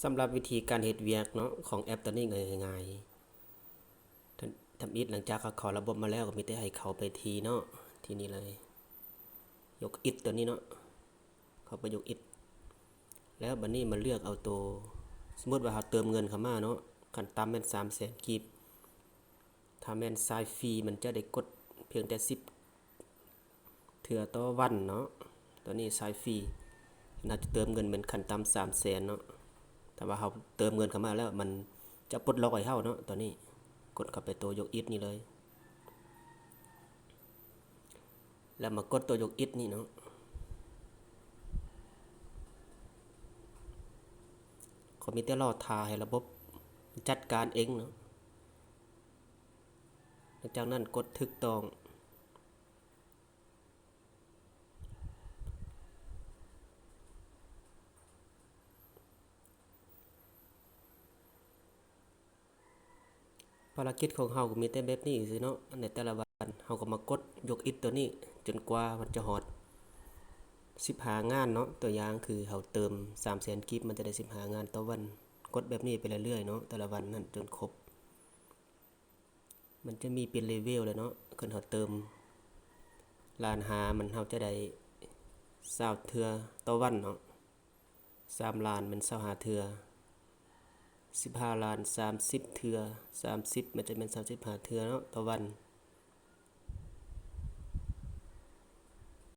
สำหรับวิธีการเฮ็ดเวียกเนาะของแอปตัวนี้ง่ายๆทำอิฐหลังจากเขาเข้าระบบมาแล้วก็มีแต่ให้เขาไปทีเนาะทีนี้เลยยกอิฐตัวนี้เนาะเขาไปยกอิฐแล้วบัดนี้มาเลือกเอาตัวสมมุติว่าเราเติมเงินเข้ามาเนาะขั้นต่ำแม่น300,000กีบถ้าแม่นสายฟรีมันจะได้กดเพียงแต่10เทื่อต่อวันเนาะตัวนี้สายฟรีน่าจะเติมเงินเป็นขั้นต่ำ300,000เนาะแต่ว่าเราเติมเงินเข้ามาแล้วมันจะปลดล็อกให้เราเนาะตัวนี้กดเข้าไปตัวยกอิฐนี่เลยแล้วมากดตัวยกอิฐนี่เนาะเขามีแต่รอทาให้ระบบจัดการเองเนาะหลังจากนั้นกดถูกต้องภารกิจของเราก็มีแต่แบบนี้สิเนาะในแต่ละวันเราก็มากดยกอิฐตัวนี้จนกว่ามันจะฮอด15งานเนาะตัวอย่างคือเราเติม300,000กิฟมันจะได้15งานต่อวันกดแบบนี้ไปเรื่อยๆเนาะแต่ละวันนั้นจนครบมันจะมีเป็นเลเวลเลยเนาะขึ้นเราเติมล้านหามันเราจะได้20เทื่อต่อวันเนาะ3ล้านมัน25เทื่อ15ล้าน30เทื่อ30มันจะเป็น35เทื่อเนาะต่อวัน